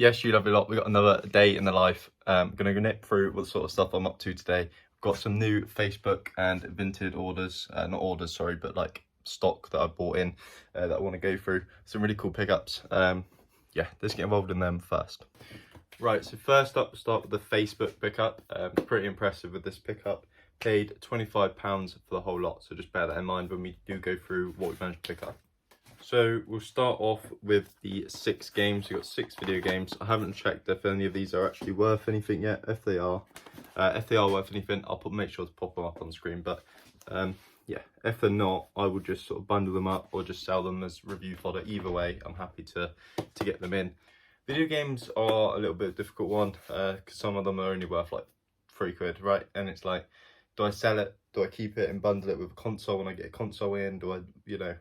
Yes, you lovely lot. We got another day in the life. I'm gonna nip through what sort of stuff I'm up to today. I've got some new Facebook and Vinted orders, not orders, sorry, but like stock that I bought in that I want to go through. Some really cool pickups. Yeah, let's get involved in them first. Right, so first up, we'll start with the Facebook pickup. Pretty impressive with this pickup. Paid £25 for the whole lot, so just bear that in mind when we do go through what we've managed to pick up. So we'll start off with the 6 games. We've got 6 video games. I haven't checked if any of these are actually worth anything yet. If they are worth anything, I'll make sure to pop them up on the screen. But yeah, if they're not, I will just sort of bundle them up or just sell them as review fodder. Either way, I'm happy to get them in. Video games are a little bit of a difficult one because some of them are only worth like £3, right? And it's like, do I sell it? Do I keep it and bundle it with a console when I get a console in? Do I, you know?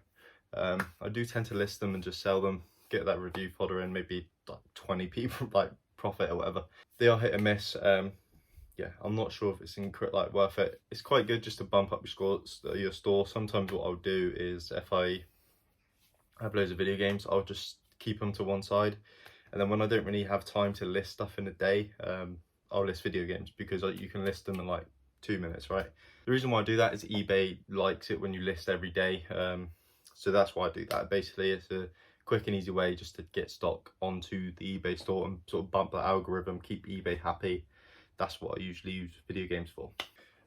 I do tend to list them and just sell them, get that review fodder in, maybe like 20 people like profit or whatever. They are hit and miss. Yeah, I'm not sure if it's like worth it. It's quite good just to bump up your store. Sometimes what I'll do is if I have loads of video games, I'll just keep them to one side, and then when I don't really have time to list stuff in a day, I'll list video games because you can list them in like 2 minutes, right? The reason why I do that is eBay likes it when you list every day. So that's why I do that. Basically, it's a quick and easy way just to get stock onto the eBay store and sort of bump the algorithm, keep eBay happy. That's what I usually use video games for.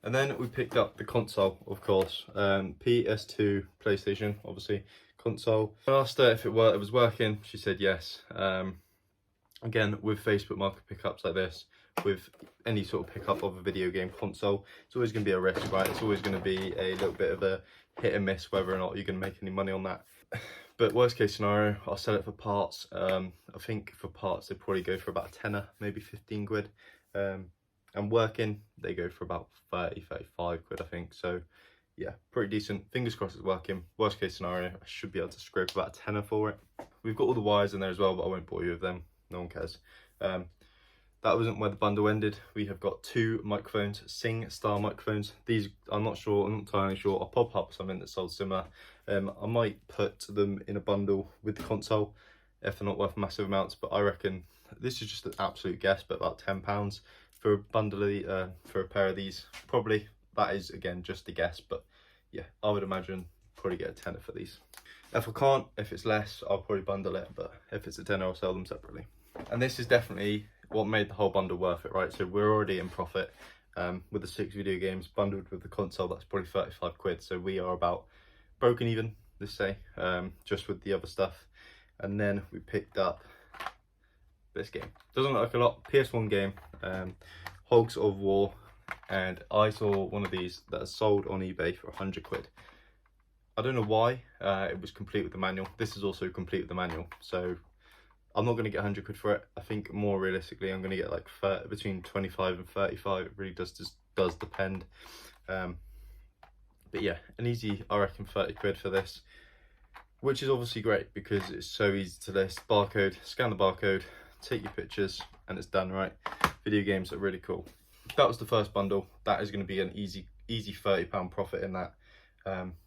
And then we picked up the console, of course. PS2, PlayStation, obviously, console. I asked her if it was working. She said yes. Again, with Facebook market pickups like this, with any sort of pickup of a video game console, it's always going to be a risk, right? It's always going to be a little bit of a hit and miss whether or not you're going to make any money on that. But worst case scenario, I'll sell it for parts. I think for parts they probably go for about a tenner, maybe 15 quid. And working, they go for about 35 quid, I think. So yeah, pretty decent. Fingers crossed it's working. Worst case scenario, I should be able to scrape about a tenner for it. We've got all the wires in there as well, but I won't bore you with them. No one cares. That wasn't where the bundle ended. We have got 2 microphones, Sing style microphones. These, I'm not entirely sure. I'll pop up something that sold similar. I might put them in a bundle with the console if they're not worth massive amounts, but I reckon this is just an absolute guess, but about £10 for a bundle, for a pair of these. Probably, that is again just a guess, but yeah, I would imagine probably get a tenner for these. If I can't, if it's less, I'll probably bundle it, but if it's a tenner, I'll sell them separately. And this is definitely what made the whole bundle worth it, right? So we're already in profit with the 6 video games bundled with the console. That's probably 35 quid. So we are about broken even, let's say, just with the other stuff. And then we picked up this game. Doesn't look like a lot. PS1 game, Hogs of War, and I saw one of these that is sold on eBay for 100 quid. I don't know why. It was complete with the manual. This is also complete with the manual. So I'm not going to get 100 quid for it. I think more realistically, I'm going to get like between 25 and 35. It really does depend. But yeah, an easy, I reckon, 30 quid for this, which is obviously great because it's so easy to list. Barcode, scan the barcode, take your pictures, and it's done, right? Video games are really cool. That was the first bundle. That is going to be an easy £30 profit in that.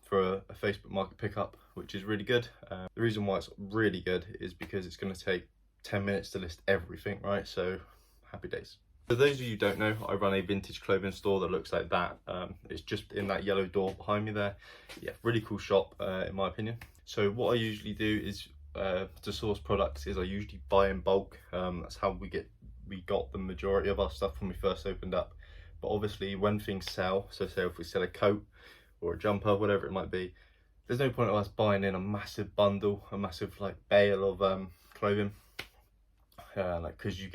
For a Facebook market pickup, which is really good. The reason why it's really good is because it's going to take 10 minutes to list everything, right? So happy days. For those of you who don't know, I run a vintage clothing store that looks like that. It's just in that yellow door behind me there. Yeah, really cool shop in my opinion. So what I usually do is to source products is I usually buy in bulk. That's how we got the majority of our stuff when we first opened up. But obviously when things sell, so say if we sell a coat or a jumper, whatever it might be, there's no point of us buying in a massive bundle, a massive like bale of clothing, like because you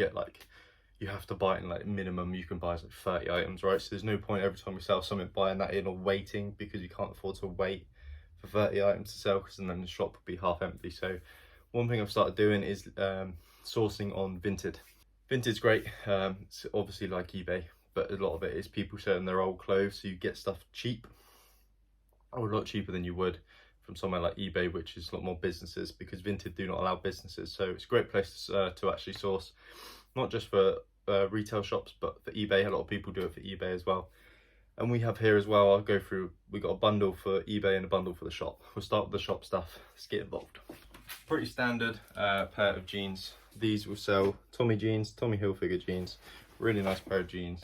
have to buy it in like minimum you can buy is like 30 items, right? So there's no point every time we sell something buying that in or waiting, because you can't afford to wait for 30 items to sell, because then the shop would be half empty. So one thing I've started doing is sourcing on Vinted. Vinted's great. It's obviously like eBay, but a lot of it is people selling their old clothes, so you get stuff cheap, or a lot cheaper than you would from somewhere like eBay, which is a lot more businesses, because Vinted do not allow businesses. So it's a great place to actually source, not just for retail shops, but for eBay. A lot of people do it for eBay as well. And we have here as well, I'll go through, we got a bundle for eBay and a bundle for the shop. We'll start with the shop stuff. Let's get involved. Pretty standard pair of jeans. these will sell Tommy jeans, Tommy Hilfiger jeans, really nice pair of jeans.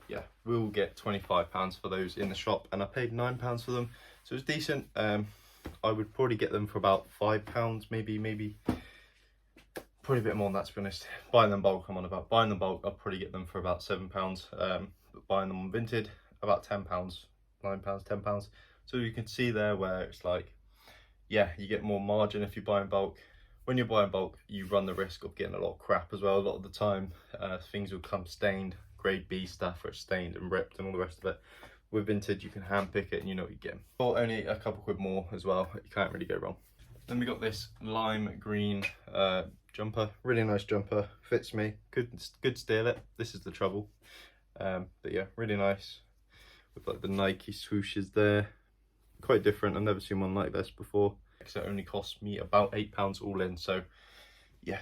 Yeah, we'll get £25 for those in the shop, and I paid £9 for them, so it's decent. I would probably get them for about £5, maybe probably a bit more than that, to be honest. Buying them bulk, I'm on about. Buying them bulk, I'll probably get them for about £7. But buying them on Vinted, about £10, £9, £10. So you can see there where it's like, yeah, you get more margin if you buy in bulk. When you're buying bulk, you run the risk of getting a lot of crap as well. A lot of the time, things will come stained, grade B stuff, where it's stained and ripped and all the rest of it. With Vinted, you can hand pick it and you know what you get. Or only a couple quid more as well, you can't really go wrong. Then we got this lime green jumper, really nice jumper, fits me, good steal it. This is the trouble, but yeah, really nice with like the Nike swooshes there. Quite different, I've never seen one like this before. So it only cost me about £8 all in, so yeah.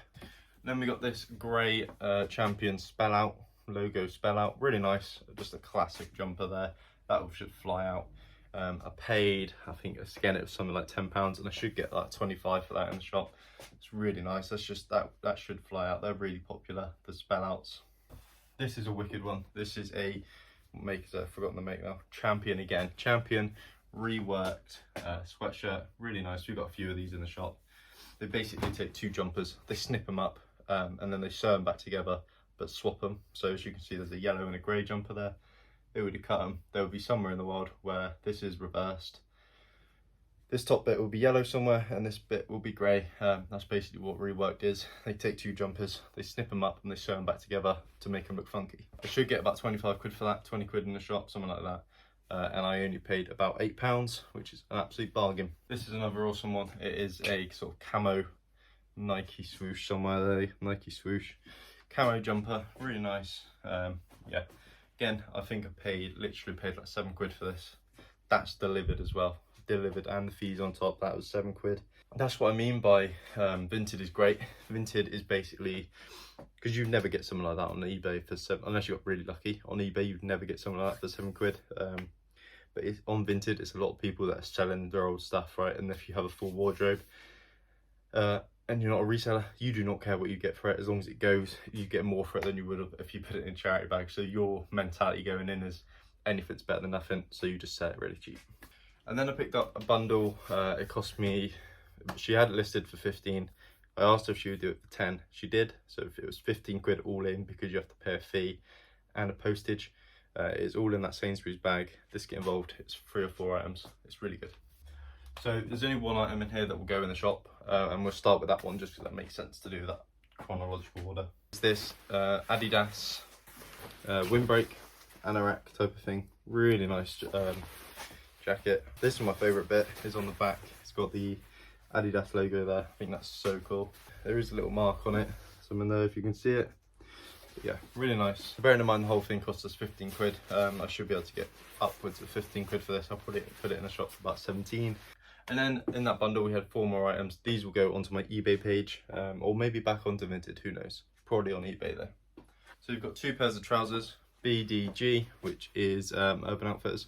Then we got this grey Champion spell out, logo spell out, really nice, just a classic jumper there. That should fly out. I paid, I think again it was something like £10, and I should get like 25 for that in the shop. It's really nice. That's just that should fly out. They're really popular, the spell outs. This is a wicked one. This is a I've forgotten the make now. Champion again. Champion reworked sweatshirt, really nice. We've got a few of these in the shop. They basically take two jumpers, they snip them up, and then they sew them back together, but swap them. So as you can see, there's a yellow and a grey jumper there. They would cut them. There would be somewhere in the world where this is reversed. This top bit will be yellow somewhere, and this bit will be grey. That's basically what reworked is. They take two jumpers, they snip them up, and they sew them back together to make them look funky. I should get about 25 quid for that, 20 quid in the shop, something like that. And I only paid about £8, which is an absolute bargain. This is another awesome one. It is a sort of camo Nike swoosh somewhere there, Nike swoosh. Camo jumper, really nice. Yeah, again, I think I literally paid like 7 quid for this. That's delivered as well. Delivered and the fees on top, that was 7 quid. That's what I mean by Vinted is great. Vinted is basically, because you'd never get something like that on eBay for 7, unless you got really lucky. On eBay, you'd never get something like that for 7 quid. But on Vinted, it's a lot of people that are selling their old stuff, right? And if you have a full wardrobe and you're not a reseller, you do not care what you get for it. As long as it goes, you get more for it than you would have if you put it in charity bag. So your mentality going in is anything's better than nothing, so you just sell it really cheap. And then I picked up a bundle. It cost me, she had it listed for 15. I asked her if she would do it for 10. She did. So if it was 15 quid all in, because you have to pay a fee and a postage. It's all in that Sainsbury's bag. This get involved. It's 3 or 4 items. It's really good. So there's only one item in here that will go in the shop, and we'll start with that one just because that makes sense to do that chronological order. It's this Adidas windbreak anorak type of thing. Really nice jacket. This is my favourite bit, is on the back. It's got the Adidas logo there. I think that's so cool. There is a little mark on it, somewhere there if you can see it. But yeah, really nice. Bearing in mind the whole thing cost us 15 quid. I should be able to get upwards of 15 quid for this. I'll put it in the shop for about 17. And then in that bundle we had 4 more items. These will go onto my eBay page, or maybe back onto Vinted, who knows. Probably on eBay though. So we've got 2 pairs of trousers, BDG, which is Urban Outfitters.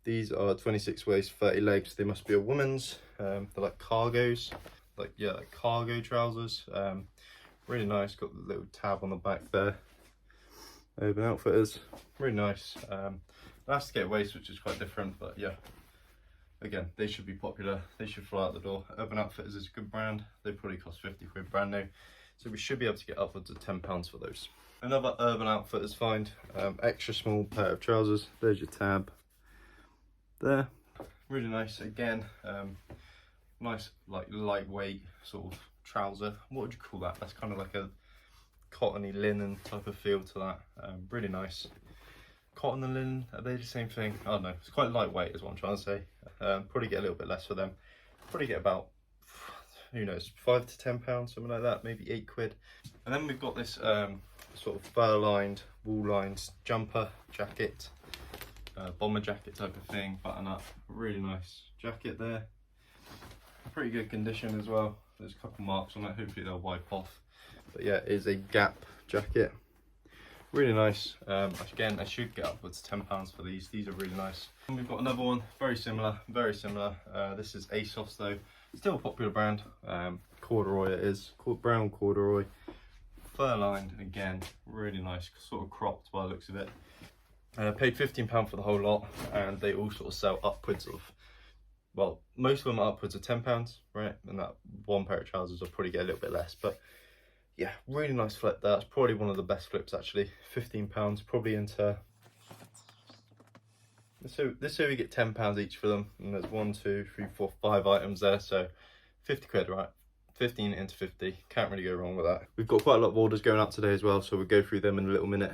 These are 26 waist, 30 legs. They must be a woman's. They're like cargos, like cargo trousers. Really nice. Got the little tab on the back there. Urban Outfitters, really nice. Elastic waist, which is quite different, but yeah. Again, they should be popular. They should fly out the door. Urban Outfitters is a good brand. They probably cost 50 quid brand new, so we should be able to get upwards of £10 for those. Another Urban Outfitters find. Extra small pair of trousers. There's your tab. There, really nice. Again, nice like lightweight sort of trouser. What would you call that? That's kind of like a cottony linen type of feel to that. Really nice. Cotton and linen, are they the same thing? I don't know. It's quite lightweight is what I'm trying to say. Probably get a little bit less for them. Probably get about, who knows, £5 to £10, something like that, maybe 8 quid. And then we've got this sort of fur lined, wool lined jumper jacket. Bomber jacket type of thing, button up, really nice jacket there. Pretty good condition as well. There's a couple marks on it, hopefully they'll wipe off. But yeah, it is a Gap jacket. Really nice. Again, I should get upwards £10 for these. These are really nice. And we've got another one, very similar, very similar. This is ASOS though. Still a popular brand. corduroy it is, brown corduroy, fur lined again, really nice, sort of cropped by the looks of it. Paid £15 for the whole lot, and they all sort of sell upwards of, well, most of them are upwards of £10, right? And that one pair of trousers will probably get a little bit less, but yeah, really nice flip. That's probably one of the best flips actually. £15, probably into. So this way we get £10 each for them, and there's 1, 2, 3, 4, 5 items there, so 50 quid, right? 15 into 50, can't really go wrong with that. We've got quite a lot of orders going out today as well, so we'll go through them in a little minute.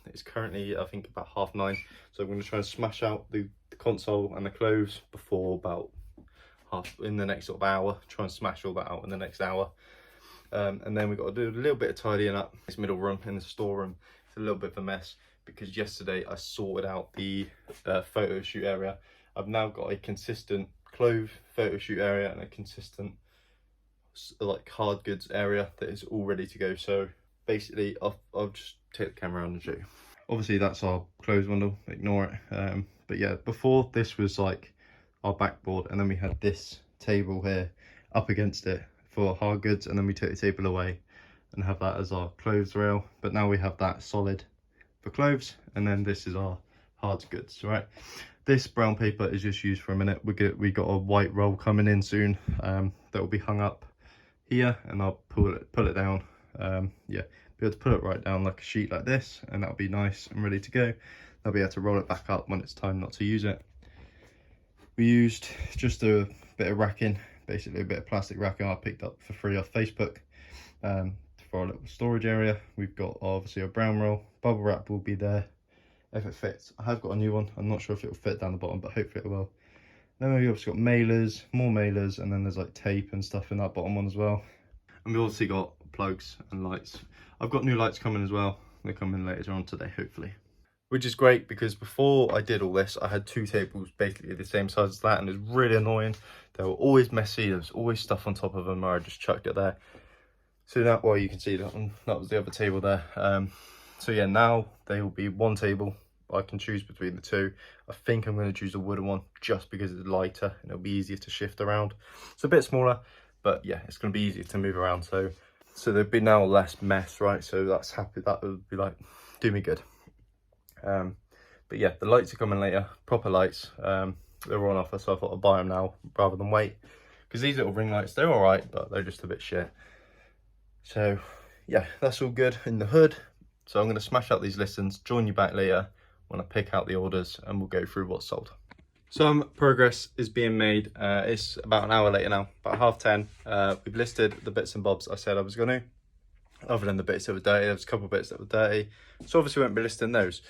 It's currently, I think, about 9:30, so I'm going to try and smash out the console and the clothes before about in the next sort of hour. Try and smash all that out in the next hour. And then we've got to do a little bit of tidying up. This middle room in the storeroom, it's a little bit of a mess because yesterday I sorted out the photo shoot area. I've now got a consistent clothes photo shoot area and a consistent like hard goods area that is all ready to go. So basically I'll just take the camera around and show you. Obviously that's our clothes bundle, ignore it. But yeah, before this was like our backboard, and then we had this table here up against it for hard goods, and then we take the table away and have that as our clothes rail. But now we have that solid for clothes, and then this is our hard goods, right? This brown paper is just used for a minute. We got a white roll coming in soon that will be hung up here, and I'll pull it down. Yeah, be able to put it right down like a sheet like this, and that'll be nice and ready to go. I'll be able to roll it back up when it's time not to use it. We used just a bit of racking, basically a bit of plastic racking I picked up for free off Facebook for our little storage area. We've got obviously a brown roll, bubble wrap will be there if it fits. I have got a new one, I'm not sure if it will fit down the bottom, but hopefully it will. Then we've obviously got mailers, more mailers, and then there's like tape and stuff in that bottom one as well. And we've obviously got plugs and lights. I've got new lights coming as well. They're coming later on today, hopefully. Which is great because before I did all this, I had 2 tables basically the same size as that, and it was really annoying. They were always messy, there was always stuff on top of them, or I just chucked it there. So that, well, you can see that one, that was the other table there. So yeah, now they will be one table. I can choose between the 2. I think I'm going to choose a wooden one just because it's lighter and it'll be easier to shift around. It's a bit smaller, but yeah, it's going to be easier to move around. So there'd be now less mess, right? So that's happy. That would be like, do me good. But yeah, the lights are coming later, proper lights. They're on offer, so I thought I'd buy them now rather than wait. Because these little ring lights, they're all right, but they're just a bit shit. So yeah, that's all good in the hood. So I'm going to smash out these listings, join you back later when I pick out the orders, and we'll go through what's sold. Some progress is being made. It's about an hour later now, about 10:30. We've listed the bits and bobs I said I was going to. Other than the bits that were dirty, there was a couple of bits that were dirty. So obviously we won't be listing those.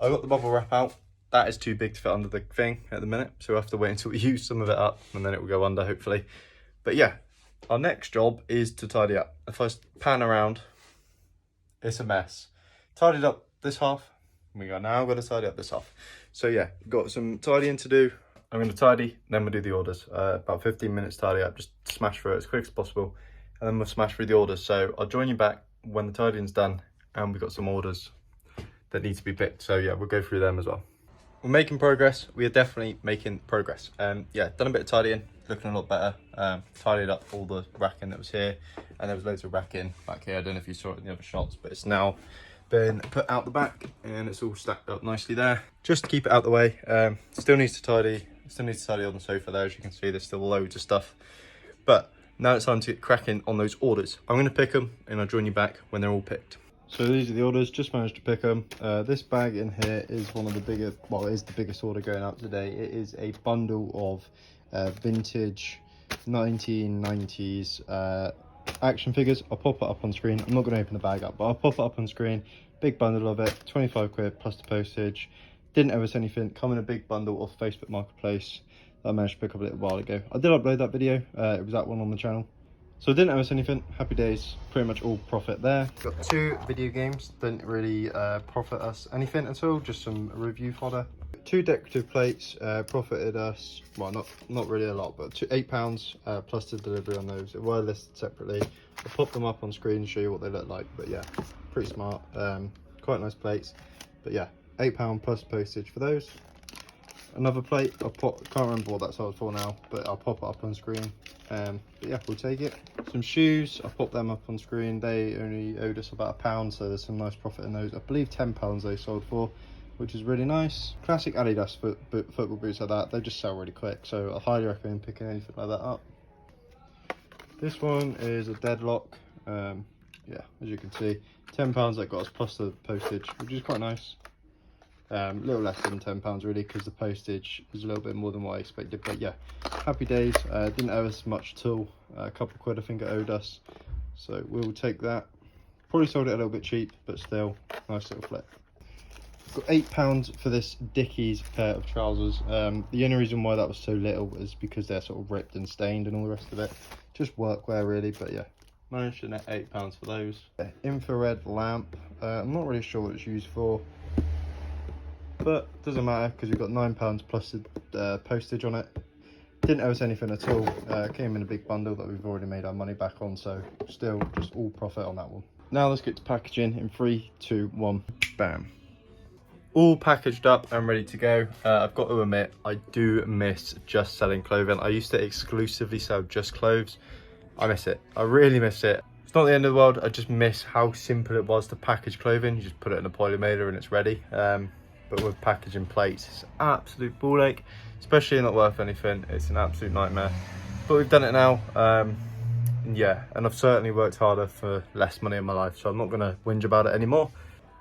I got the bubble wrap out. That is too big to fit under the thing at the minute. So we'll have to wait until we use some of it up, and then it will go under hopefully. But yeah, our next job is to tidy up. If I pan around, it's a mess. Tidied up this half. We got now got to tidy up this half. So yeah, got some tidying to do. I'm going to tidy, then we'll do the orders. About 15 minutes tidy up, just smash through it as quick as possible, and then we'll smash through the orders. So I'll join you back when the tidying's done, and we've got some orders that need to be picked. So yeah, we'll go through them as well. We're making progress. We are definitely making progress. Yeah, done a bit of tidying, looking a lot better. Tidied up all the racking that was here, and there was loads of racking back here. I don't know if you saw it in the other shots, but it's now been put out the back and it's all stacked up nicely there. Just to keep it out the way. Still needs to tidy on the sofa there. As you can see, there's still loads of stuff, but now it's time to get cracking on those orders. I'm going to pick them and I'll join you back when they're all picked. So these are the orders, just managed to pick them. This bag in here is one of the bigger, well, it is the biggest order going out today. It is a bundle of vintage 1990s action figures. I'll pop it up on screen. I'm not going to open the bag up, but I'll pop it up on screen. Big bundle of it, 25 quid plus the postage. Didn't ever say anything. Come in a big bundle of Facebook Marketplace that I managed to pick up a little while ago. I did upload that video. It was that one on the channel. So I didn't ever say anything. Happy days. Pretty much all profit there. Got 2 video games. Didn't really profit us anything at all. Just some review fodder. 2 decorative plates profited us, well, not really a lot, but £8 plus the delivery on those. They were listed separately. I'll pop them up on screen and show you what they look like, but yeah, pretty smart. Quite nice plates, but yeah, £8 plus postage for those. another plate. Can't remember what that sold for now, but I'll pop it up on screen. But yeah, we'll take it. Some shoes, I popped them up on screen. They only owed us about £1, so there's some nice profit in those. I believe £10 they sold for, which is really nice. Classic Adidas football boots like that, they just sell really quick, so I highly recommend picking anything like that up. This one is a deadlock. Yeah, as you can see, £10 that got us plus the postage, which is quite nice. A little less than £10 really, because the postage is a little bit more than what I expected, but yeah, happy days. Didn't owe us much at all, a couple of quid I think it owed us, so we'll take that. Probably sold it a little bit cheap, but still, nice little flip. Got £8 for this Dickies pair of trousers. The only reason why that was so little is because they're sort of ripped and stained and all the rest of it. Just workwear really, but yeah, managed to net £8 for those. Infrared lamp, I'm not really sure what it's used for, but doesn't matter because we've got £9 plus the postage on it. Didn't owe us anything at all. Came in a big bundle that we've already made our money back on, so still just all profit on that one. Now let's get to packaging in 3, 2, 1, bam. All packaged up and ready to go. I've got to admit, I do miss just selling clothing. I used to exclusively sell just clothes. I miss it. I really miss it. It's not the end of the world. I just miss how simple it was to package clothing. You just put it in a polymater and it's ready. But with packaging plates, it's an absolute ball ache, especially not worth anything. It's an absolute nightmare. But we've done it now. Yeah, and I've certainly worked harder for less money in my life, so I'm not going to whinge about it anymore.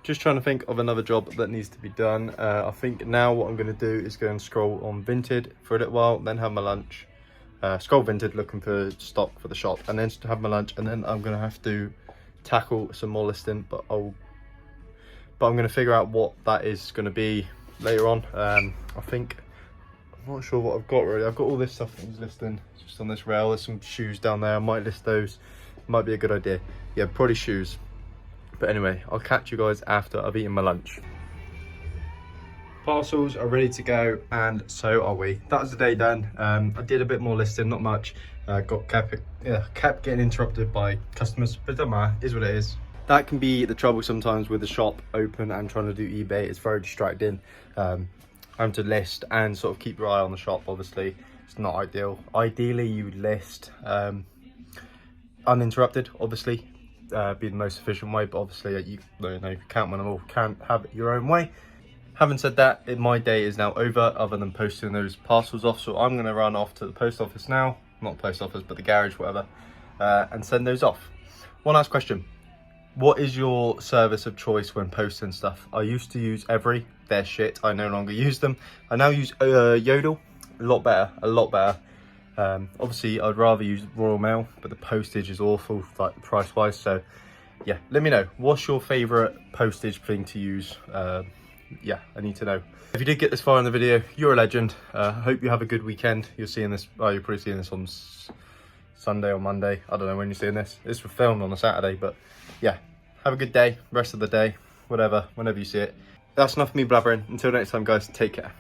Just trying to think of another job that needs to be done. I think now what I'm going to do is go and scroll on Vinted for a little while, then have my lunch. Scroll Vinted looking for stock for the shop, and then have my lunch, and then I'm going to have to tackle some more listing, but I'm going to figure out what that is going to be later on. I'm not sure what I've got really. I've got all this stuff that I'm listing just on this rail. There's some shoes down there. I might list those. Might be a good idea. Yeah, probably shoes. But anyway, I'll catch you guys after I've eaten my lunch. Parcels are ready to go, and so are we. That was the day done. I did a bit more listing, not much. Kept getting interrupted by customers, but it doesn't matter, it is what it is. That can be the trouble sometimes with the shop open and trying to do eBay. It's very distracting. Having to list and sort of keep your eye on the shop, obviously. It's not ideal. Ideally, you would list uninterrupted, obviously. Be the most efficient way, but obviously you can't win them all, can't have it your own way. Having said that, my day is now over, other than posting those parcels off, so I'm going to run off to the post office now, not the post office but the garage, whatever, and send those off. One last question: what is your service of choice when posting stuff? I used to use Every. They're shit. I no longer use them. I now use Yodel. A lot better. Obviously I'd rather use Royal Mail, but the postage is awful, like price wise. So yeah, let me know, what's your favorite postage thing to use? Yeah, I need to know. If you did get this far in the video, you're a legend. I hope you have a good weekend. You're seeing this, you're probably seeing this on Sunday or Monday. I don't know when you're seeing this. This was filmed on a Saturday, but yeah, have a good day, rest of the day, whatever, whenever you see it. That's enough of me blabbering. Until next time guys, take care.